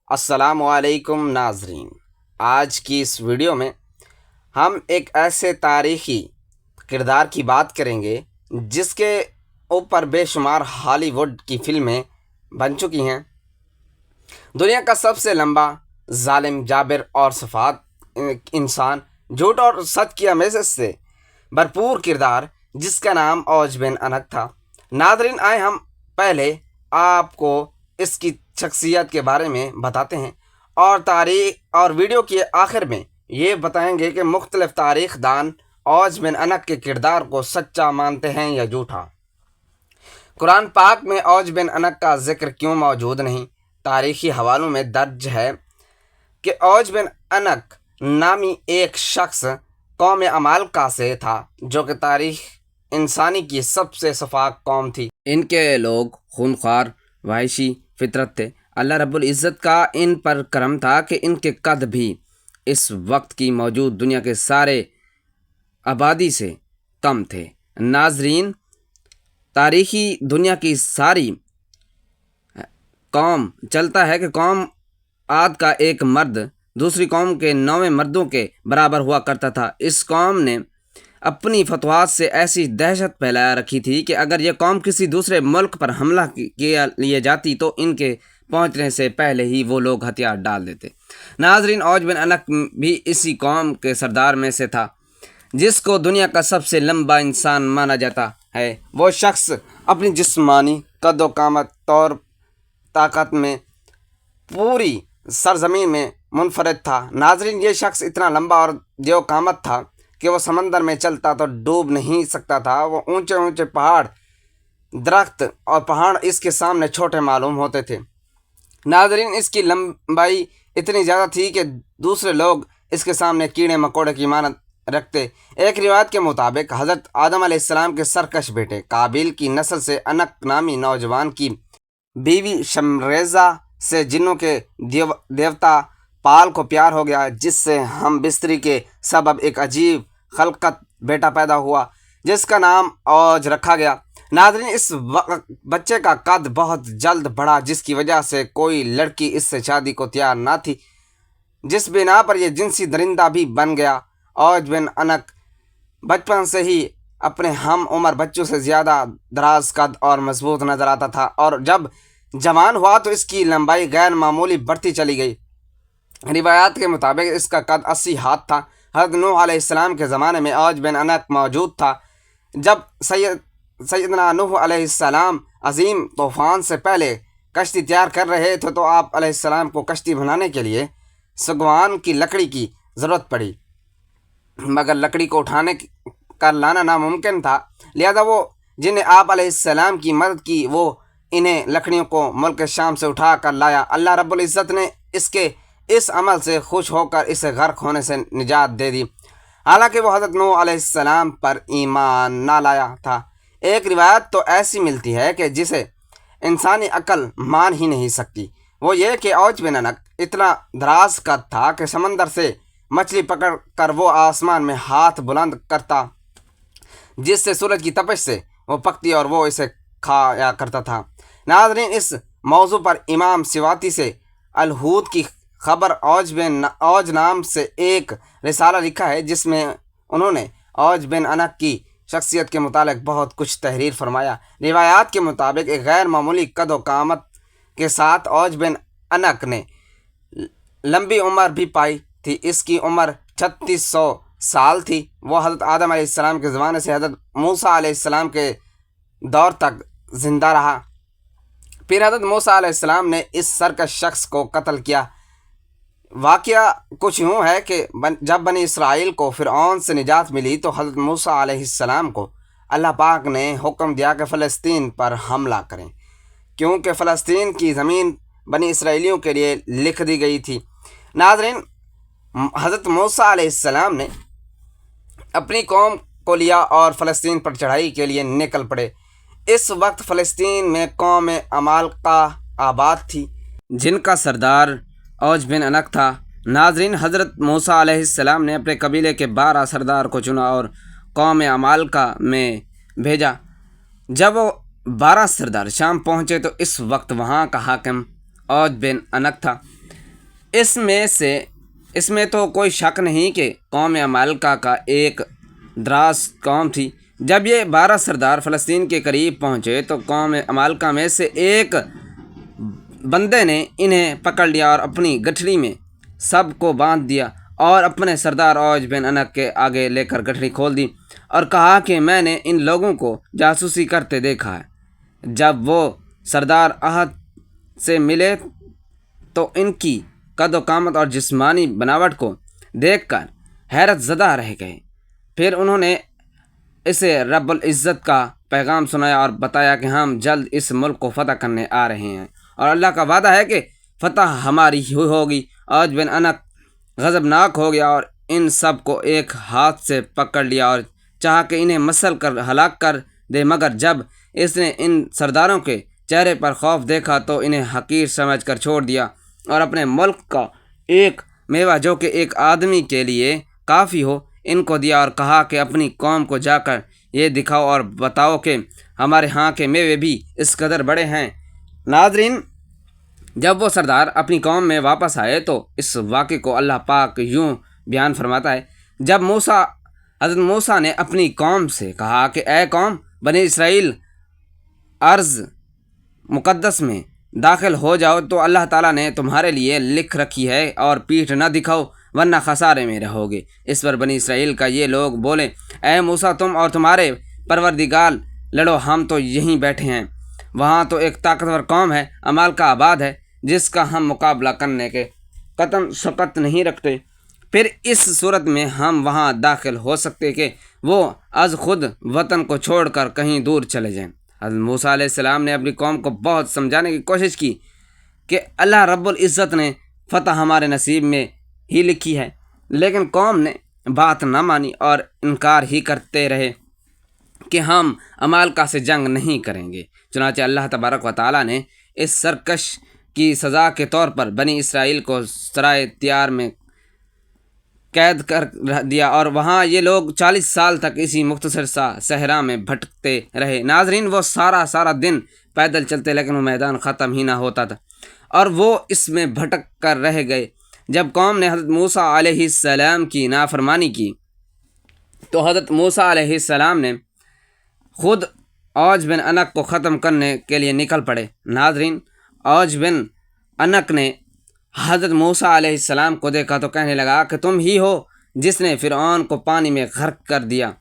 السلام علیکم ناظرین، آج کی اس ویڈیو میں ہم ایک ایسے تاریخی کردار کی بات کریں گے جس کے اوپر بے شمار ہالی ووڈ کی فلمیں بن چکی ہیں۔ دنیا کا سب سے لمبا، ظالم، جابر اور صفات انسان، جھوٹ اور سچ کی امیزش سے بھرپور کردار جس کا نام اوج بن انک تھا۔ ناظرین، آئے ہم پہلے آپ کو اس کی شخصیت کے بارے میں بتاتے ہیں اور تاریخ اور ویڈیو کے آخر میں یہ بتائیں گے کہ مختلف تاریخ دان اوج بن انک کے کردار کو سچا مانتے ہیں یا جھوٹا۔ قرآن پاک میں اوج بن انک کا ذکر کیوں موجود نہیں؟ تاریخی حوالوں میں درج ہے کہ اوج بن انک نامی ایک شخص قوم عمالقہ سے تھا، جو کہ تاریخ انسانی کی سب سے شفاق قوم تھی۔ ان کے لوگ خونخوار، وحشی فطرت تھے۔ اللہ رب العزت کا ان پر کرم تھا کہ ان کے قد بھی اس وقت کی موجود دنیا کے سارے آبادی سے کم تھے۔ ناظرین، تاریخی دنیا کی ساری قوم چلتا ہے کہ قوم عاد کا ایک مرد دوسری قوم کے 9 مردوں کے برابر ہوا کرتا تھا۔ اس قوم نے اپنی فتوحات سے ایسی دہشت پھیلا رکھی تھی کہ اگر یہ قوم کسی دوسرے ملک پر حملہ کیا لیے جاتی تو ان کے پہنچنے سے پہلے ہی وہ لوگ ہتھیار ڈال دیتے۔ ناظرین، اوج بن انک بھی اسی قوم کے سردار میں سے تھا جس کو دنیا کا سب سے لمبا انسان مانا جاتا ہے۔ وہ شخص اپنی جسمانی قد و قامت اور طاقت میں پوری سرزمین میں منفرد تھا۔ ناظرین، یہ شخص اتنا لمبا اور دیو قامت تھا کہ وہ سمندر میں چلتا تو ڈوب نہیں سکتا تھا۔ وہ اونچے اونچے پہاڑ، درخت اور پہاڑ اس کے سامنے چھوٹے معلوم ہوتے تھے۔ ناظرین، اس کی لمبائی اتنی زیادہ تھی کہ دوسرے لوگ اس کے سامنے کیڑے مکوڑے کی مانند رکھتے۔ ایک روایت کے مطابق حضرت آدم علیہ السلام کے سرکش بیٹے قابیل کی نسل سے انک نامی نوجوان کی بیوی شمریزہ سے جنوں کے دیوتا پال کو پیار ہو گیا، جس سے ہم بستری کے سبب ایک عجیب خلقت بیٹا پیدا ہوا جس کا نام اوج رکھا گیا۔ ناظرین، اس بچے کا قد بہت جلد بڑھا، جس کی وجہ سے کوئی لڑکی اس سے شادی کو تیار نہ تھی، جس بنا پر یہ جنسی درندہ بھی بن گیا۔ اوج بن انک بچپن سے ہی اپنے ہم عمر بچوں سے زیادہ دراز قد اور مضبوط نظر آتا تھا، اور جب جوان ہوا تو اس کی لمبائی غیر معمولی بڑھتی چلی گئی۔ روایات کے مطابق اس کا قد 80 ہاتھ تھا۔ حضرت نوح علیہ السلام کے زمانے میں اوج بن انک موجود تھا۔ جب سیدنا نوح علیہ السلام عظیم طوفان سے پہلے کشتی تیار کر رہے تھے تو آپ علیہ السلام کو کشتی بنانے کے لیے سگوان کی لکڑی کی ضرورت پڑی، مگر لکڑی کو اٹھانے کر لانا ناممکن تھا، لہذا وہ جنہیں آپ علیہ السلام کی مدد کی وہ انہیں لکڑیوں کو ملک شام سے اٹھا کر لایا۔ اللہ رب العزت نے اس عمل سے خوش ہو کر اسے غرق ہونے سے نجات دے دی، حالانکہ وہ حضرت نوح علیہ السلام پر ایمان نہ لایا تھا۔ ایک روایت تو ایسی ملتی ہے کہ جسے انسانی عقل مان ہی نہیں سکتی، وہ یہ کہ اوج بن انک اتنا دراز قد تھا کہ سمندر سے مچھلی پکڑ کر وہ آسمان میں ہاتھ بلند کرتا، جس سے سورج کی تپش سے وہ پکتی اور وہ اسے کھایا کرتا تھا۔ ناظرین، اس موضوع پر امام سواتی سے الہود کی خبر اوج نام سے ایک رسالہ لکھا ہے، جس میں انہوں نے اوج بن انک کی شخصیت کے متعلق بہت کچھ تحریر فرمایا۔ روایات کے مطابق ایک غیر معمولی قد و قامت کے ساتھ اوج بن انک نے لمبی عمر بھی پائی تھی۔ اس کی عمر 3600 سال تھی۔ وہ حضرت آدم علیہ السلام کے زمانے سے حضرت موسیٰ علیہ السلام کے دور تک زندہ رہا۔ پھر حضرت موسیٰ علیہ السلام نے اس سرکش شخص کو قتل کیا۔ واقعہ کچھ یوں ہے کہ جب بنی اسرائیل کو فرعون سے نجات ملی تو حضرت موسیٰ علیہ السلام کو اللہ پاک نے حکم دیا کہ فلسطین پر حملہ کریں، کیونکہ فلسطین کی زمین بنی اسرائیلیوں کے لیے لکھ دی گئی تھی۔ ناظرین، حضرت موسیٰ علیہ السلام نے اپنی قوم کو لیا اور فلسطین پر چڑھائی کے لیے نکل پڑے۔ اس وقت فلسطین میں قوم عمالقہ آباد تھی، جن کا سردار اوج بن انک تھا۔ ناظرین، حضرت موسیٰ علیہ السلام نے اپنے قبیلے کے 12 سردار کو چنا اور قوم عمالقہ میں بھیجا۔ جب وہ 12 سردار شام پہنچے تو اس وقت وہاں کا حاکم اوج بن انک تھا۔ اس میں تو کوئی شک نہیں کہ قوم عمالقہ کا ایک دراز قوم تھی۔ جب یہ 12 سردار فلسطین کے قریب پہنچے تو قوم عمالقہ میں سے ایک بندے نے انہیں پکڑ لیا اور اپنی گٹھڑی میں سب کو باندھ دیا اور اپنے سردار اوج بن عنق کے آگے لے کر گٹھڑی کھول دی اور کہا کہ میں نے ان لوگوں کو جاسوسی کرتے دیکھا ہے۔ جب وہ سردار احد سے ملے تو ان کی قد و قامت اور جسمانی بناوٹ کو دیکھ کر حیرت زدہ رہ گئے۔ پھر انہوں نے اسے رب العزت کا پیغام سنایا اور بتایا کہ ہم جلد اس ملک کو فتح کرنے آ رہے ہیں اور اللہ کا وعدہ ہے کہ فتح ہماری ہی ہوگی۔ اوج بن عنق غضبناک ہو گیا اور ان سب کو ایک ہاتھ سے پکڑ لیا اور چاہا کہ انہیں مسل کر ہلاک کر دے، مگر جب اس نے ان سرداروں کے چہرے پر خوف دیکھا تو انہیں حقیر سمجھ کر چھوڑ دیا اور اپنے ملک کا ایک میوہ جو کہ ایک آدمی کے لیے کافی ہو ان کو دیا اور کہا کہ اپنی قوم کو جا کر یہ دکھاؤ اور بتاؤ کہ ہمارے ہاں کے میوے بھی اس قدر بڑے ہیں۔ ناظرین، جب وہ سردار اپنی قوم میں واپس آئے تو اس واقعے کو اللہ پاک یوں بیان فرماتا ہے، جب حضرت موسیٰ نے اپنی قوم سے کہا کہ اے قوم بنی اسرائیل، ارض مقدس میں داخل ہو جاؤ تو اللہ تعالیٰ نے تمہارے لیے لکھ رکھی ہے اور پیٹھ نہ دکھاؤ ورنہ خسارے میں رہو گے۔ اس پر بنی اسرائیل کا یہ لوگ بولے، اے موسیٰ تم اور تمہارے پروردگار لڑو، ہم تو یہیں بیٹھے ہیں، وہاں تو ایک طاقتور قوم ہے عمالقہ آباد ہے جس کا ہم مقابلہ کرنے کے قطن شقت نہیں رکھتے، پھر اس صورت میں ہم وہاں داخل ہو سکتے کہ وہ از خود وطن کو چھوڑ کر کہیں دور چلے جائیں۔ حضرت موسیٰ علیہ السلام نے اپنی قوم کو بہت سمجھانے کی کوشش کی کہ اللہ رب العزت نے فتح ہمارے نصیب میں ہی لکھی ہے، لیکن قوم نے بات نہ مانی اور انکار ہی کرتے رہے کہ ہم عمالقہ سے جنگ نہیں کریں گے۔ چنانچہ اللہ تبارک و تعالیٰ نے اس سرکش کی سزا کے طور پر بنی اسرائیل کو سرائے تیار میں قید کر دیا اور وہاں یہ لوگ 40 سال تک اسی مختصر سا صحرا میں بھٹکتے رہے۔ ناظرین، وہ سارا دن پیدل چلتے لیکن وہ میدان ختم ہی نہ ہوتا تھا اور وہ اس میں بھٹک کر رہ گئے۔ جب قوم نے حضرت موسیٰ علیہ السلام کی نافرمانی کی تو حضرت موسیٰ علیہ السلام نے خود اوج بن عنق کو ختم کرنے کے لیے نکل پڑے۔ ناظرین، اوج بن عنق نے حضرت موسیٰ علیہ السلام کو دیکھا تو کہنے لگا کہ تم ہی ہو جس نے فرعون کو پانی میں غرق کر دیا،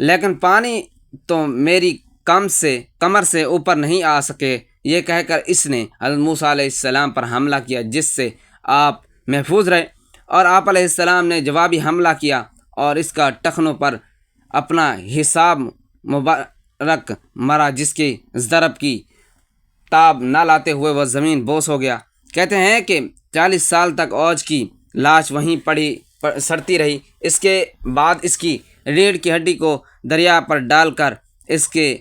لیکن پانی تو میری کمر سے اوپر نہیں آ سکے۔ یہ کہہ کر اس نے حضرت موسیٰ علیہ السلام پر حملہ کیا، جس سے آپ محفوظ رہے، اور آپ علیہ السلام نے جوابی حملہ کیا اور اس کا ٹخنوں پر اپنا حساب مبارک مرا، جس کی ضرب کی تاب نہ لاتے ہوئے وہ زمین بوس ہو گیا۔ کہتے ہیں کہ 40 سال تک اوج کی لاش وہیں سڑتی رہی۔ اس کے بعد اس کی ریڑھ کی ہڈی کو دریا پر ڈال کر اس کے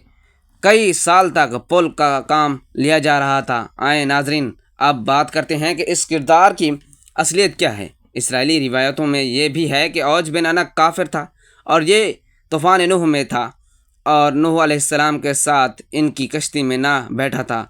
کئی سال تک پل کا کام لیا جا رہا تھا۔ آئیں ناظرین، اب بات کرتے ہیں کہ اس کردار کی اصلیت کیا ہے۔ اسرائیلی روایتوں میں یہ بھی ہے کہ اوج بن عنق کافر تھا اور یہ طوفان نوح میں تھا اور نوح علیہ السلام کے ساتھ ان کی کشتی میں نہ بیٹھا تھا،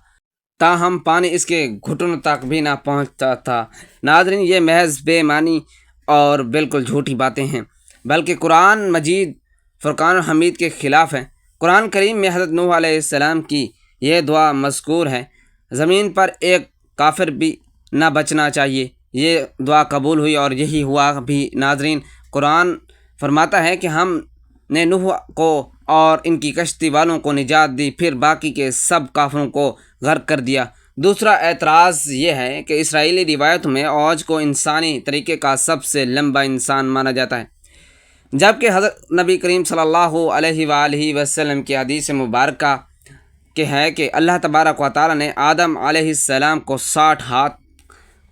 تاہم پانی اس کے گھٹنوں تک بھی نہ پہنچتا تھا۔ ناظرین، یہ محض بے معنی اور بالکل جھوٹی باتیں ہیں، بلکہ قرآن مجید فرقان الحمید کے خلاف ہیں۔ قرآن کریم میں حضرت نوح علیہ السلام کی یہ دعا مذکور ہے، زمین پر ایک کافر بھی نہ بچنا چاہیے۔ یہ دعا قبول ہوئی اور یہی ہوا بھی۔ ناظرین، قرآن فرماتا ہے کہ ہم نے نوح کو اور ان کی کشتی والوں کو نجات دی، پھر باقی کے سب کافروں کو غرق کر دیا۔ دوسرا اعتراض یہ ہے کہ اسرائیلی روایت میں اوج کو انسانی طریقے کا سب سے لمبا انسان مانا جاتا ہے، جبکہ حضرت نبی کریم صلی اللہ علیہ وآلہ وسلم کی حدیث مبارکہ کہ ہے کہ اللہ تبارک و تعالیٰ نے آدم علیہ السلام کو 60 ہاتھ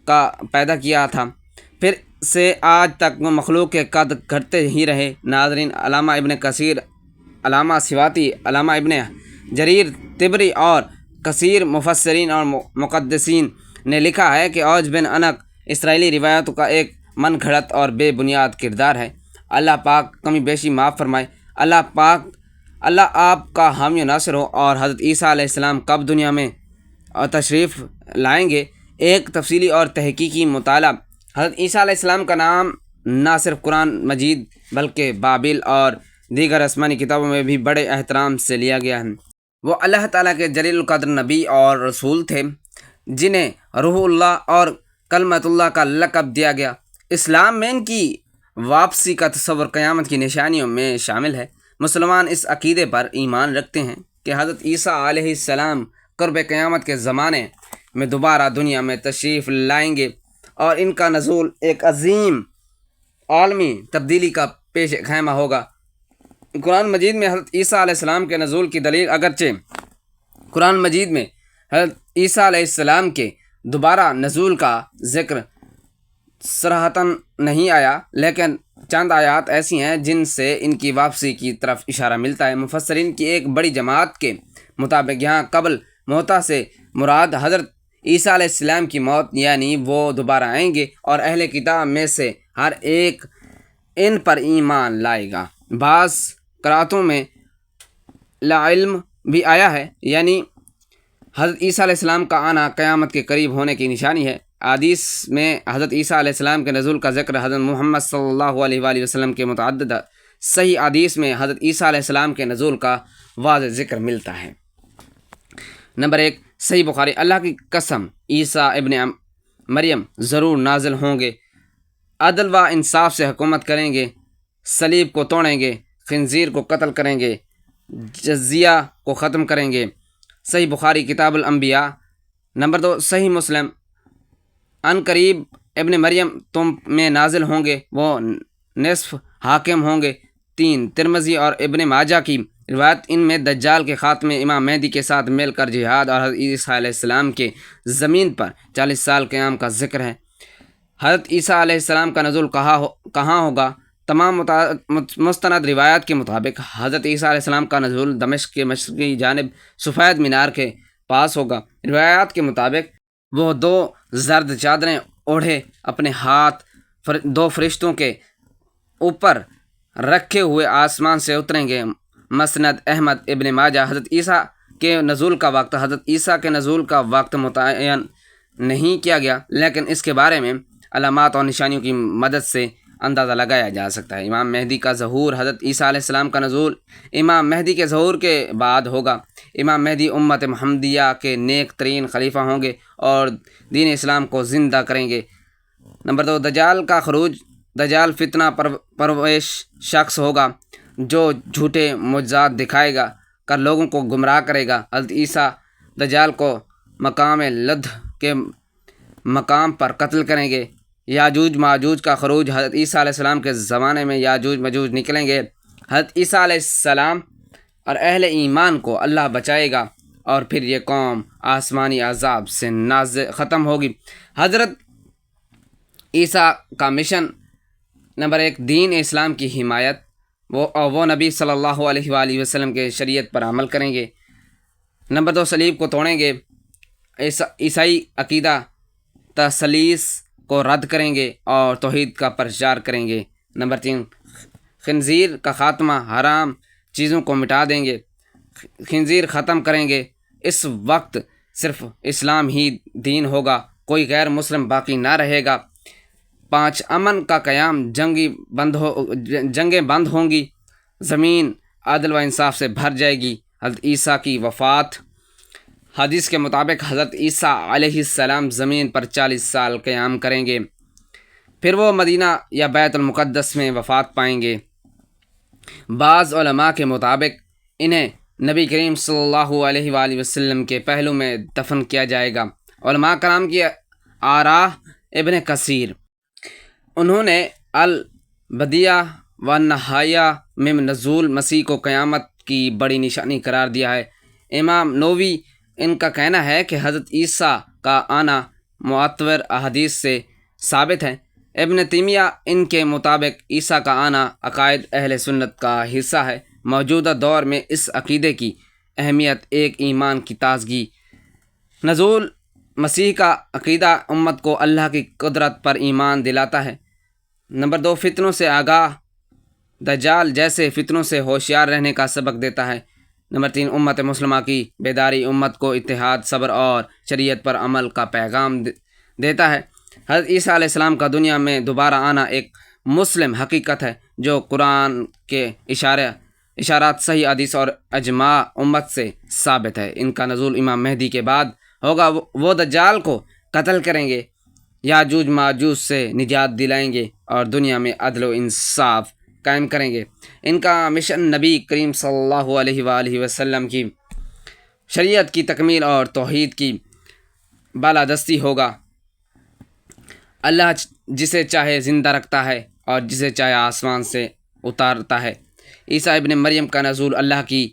کا پیدا کیا تھا، پھر سے آج تک وہ مخلوق کے قد گھٹتے ہی رہے۔ ناظرین، علامہ ابن کثیر، علامہ سواتی، علامہ ابن جریر طبری اور کثیر مفسرین اور مقدسین نے لکھا ہے کہ اوج بن عنق اسرائیلی روایتوں کا ایک من گھڑت اور بے بنیاد کردار ہے۔ اللہ پاک کمی بیشی معاف فرمائے۔ اللہ آپ کا حامی و ناصر ہو۔ اور حضرت عیسیٰ علیہ السلام کب دنیا میں تشریف لائیں گے، ایک تفصیلی اور تحقیقی مطالعہ حضرت عیسیٰ علیہ السلام کا نام نہ صرف قرآن مجید بلکہ بابل اور دیگر آسمانی کتابوں میں بھی بڑے احترام سے لیا گیا ہے۔ وہ اللہ تعالیٰ کے جلیل القدر نبی اور رسول تھے جنہیں روح اللہ اور کلمت اللہ کا لقب دیا گیا۔ اسلام میں ان کی واپسی کا تصور قیامت کی نشانیوں میں شامل ہے۔ مسلمان اس عقیدے پر ایمان رکھتے ہیں کہ حضرت عیسیٰ علیہ السلام قرب قیامت کے زمانے میں دوبارہ دنیا میں تشریف لائیں گے اور ان کا نزول ایک عظیم عالمی تبدیلی کا پیش خیمہ ہوگا۔ قرآن مجید میں حضرت عیسیٰ علیہ السلام کے نزول کی دلیل اگرچہ قرآن مجید میں حضرت عیسیٰ علیہ السلام کے دوبارہ نزول کا ذکر صراحتاً نہیں آیا، لیکن چند آیات ایسی ہیں جن سے ان کی واپسی کی طرف اشارہ ملتا ہے۔ مفسرین کی ایک بڑی جماعت کے مطابق یہاں قبل موتا سے مراد حضرت عیسیٰ علیہ السلام کی موت، یعنی وہ دوبارہ آئیں گے اور اہل کتاب میں سے ہر ایک ان پر ایمان لائے گا۔ بعض قرأتوں میں لا علم بھی آیا ہے، یعنی حضرت عیسیٰ علیہ السلام کا آنا قیامت کے قریب ہونے کی نشانی ہے۔ حدیث میں حضرت عیسیٰ علیہ السلام کے نزول کا ذکر حضرت محمد صلی اللہ علیہ وآلہ وسلم کے متعدد صحیح حدیث میں حضرت عیسیٰ علیہ السلام کے نزول کا واضح ذکر ملتا ہے۔ نمبر 1، صحیح بخاری۔ اللہ کی قسم عیسیٰ ابن مریم ضرور نازل ہوں گے، عدل و انصاف سے حکومت کریں گے، صلیب کو توڑیں گے، خنزیر کو قتل کریں گے، جزیہ کو ختم کریں گے۔ صحیح بخاری کتاب الانبیاء۔ نمبر 2، صحیح مسلم۔ ان قریب ابن مریم تم میں نازل ہوں گے، وہ نصف حاکم ہوں گے۔ 3، ترمذی اور ابن ماجہ کی روایت، ان میں دجال کے خاتمے، امام مہدی کے ساتھ مل کر جہاد اور حضرت عیسیٰ علیہ السلام کے زمین پر 40 سال قیام کا ذکر ہے۔ حضرت عیسیٰ علیہ السلام کا نزول کہاں ہوگا؟ تمام مستند روایات کے مطابق حضرت عیسیٰ علیہ السلام کا نزول دمشق کے مشرقی جانب سفید مینار کے پاس ہوگا۔ روایات کے مطابق وہ 2 زرد چادریں اوڑھے اپنے ہاتھ 2 فرشتوں کے اوپر رکھے ہوئے آسمان سے اتریں گے۔ مسند احمد ابن ماجہ۔ حضرت عیسیٰ کے نزول کا وقت حضرت عیسیٰ کے نزول کا وقت متعین نہیں کیا گیا، لیکن اس کے بارے میں علامات اور نشانیوں کی مدد سے اندازہ لگایا جا سکتا ہے۔ امام مہدی کا ظہور۔ حضرت عیسیٰ علیہ السلام کا نزول امام مہدی کے ظہور کے بعد ہوگا۔ امام مہدی امت محمدیہ کے نیک ترین خلیفہ ہوں گے اور دین اسلام کو زندہ کریں گے۔ نمبر 2، دجال کا خروج۔ دجال فتنہ پرویش شخص ہوگا جو جھوٹے معجزات دکھائے گا کر لوگوں کو گمراہ کرے گا۔ حضرت عیسیٰ دجال کو مقام لدھ کے مقام پر قتل کریں گے۔ یاجوج ماجوج کا خروج۔ حضرت عیسیٰ علیہ السلام کے زمانے میں یاجوج ماجوج نکلیں گے۔ حضرت عیسیٰ علیہ السلام اور اہل ایمان کو اللہ بچائے گا اور پھر یہ قوم آسمانی عذاب سے ختم ہوگی۔ حضرت عیسیٰ کا مشن۔ نمبر 1، دین اسلام کی حمایت۔ وہ نبی صلی اللہ علیہ وآلہ وسلم کے شریعت پر عمل کریں گے۔ نمبر 2، صلیب کو توڑیں گے۔ عیسائی عقیدہ تثلیث کو رد کریں گے اور توحید کا پرچار کریں گے۔ نمبر 3، خنزیر کا خاتمہ۔ حرام چیزوں کو مٹا دیں گے، خنزیر ختم کریں گے۔ اس وقت صرف اسلام ہی دین ہوگا، کوئی غیر مسلم باقی نہ رہے گا۔ 5، امن کا قیام۔ جنگیں بند ہوں گی، زمین عدل و انصاف سے بھر جائے گی۔ حضرت عیسیٰ کی وفات۔ حدیث کے مطابق حضرت عیسیٰ علیہ السلام زمین پر 40 سال قیام کریں گے، پھر وہ مدینہ یا بیت المقدس میں وفات پائیں گے۔ بعض علماء کے مطابق انہیں نبی کریم صلی اللہ علیہ وآلہ وسلم کے پہلو میں دفن کیا جائے گا۔ علماء کرام کی آراء۔ ابن کثیر، انہوں نے البدیہ والنہایہ میں نزول مسیح کو قیامت کی بڑی نشانی قرار دیا ہے۔ امام نووی، ان کا کہنا ہے کہ حضرت عیسیٰ کا آنا معتبر احادیث سے ثابت ہے۔ ابن تیمیہ، ان کے مطابق عیسیٰ کا آنا عقائد اہل سنت کا حصہ ہے۔ موجودہ دور میں اس عقیدے کی اہمیت ایک ایمان کی تازگی۔ نزول مسیح کا عقیدہ امت کو اللہ کی قدرت پر ایمان دلاتا ہے۔ نمبر 2، فتنوں سے آگاہ۔ دجال جیسے فتنوں سے ہوشیار رہنے کا سبق دیتا ہے۔ نمبر 3، امت مسلمہ کی بیداری، امت کو اتحاد، صبر اور شریعت پر عمل کا پیغام دیتا ہے۔ حضرت عیسیٰ علیہ السلام کا دنیا میں دوبارہ آنا ایک مسلم حقیقت ہے جو قرآن کے اشارات، صحیح حدیث اور اجماع امت سے ثابت ہے۔ ان کا نزول امام مہدی کے بعد ہوگا۔ وہ دجال کو قتل کریں گے، یاجوج ماجوج سے نجات دلائیں گے اور دنیا میں عدل و انصاف قائم کریں گے۔ ان کا مشن نبی کریم صلی اللہ علیہ وآلہ وسلم کی شریعت کی تکمیل اور توحید کی بالادستی ہوگا۔ اللہ جسے چاہے زندہ رکھتا ہے اور جسے چاہے آسمان سے اتارتا ہے۔ عیسیٰ ابن مریم کا نزول اللہ کی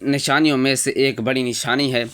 نشانیوں میں سے ایک بڑی نشانی ہے۔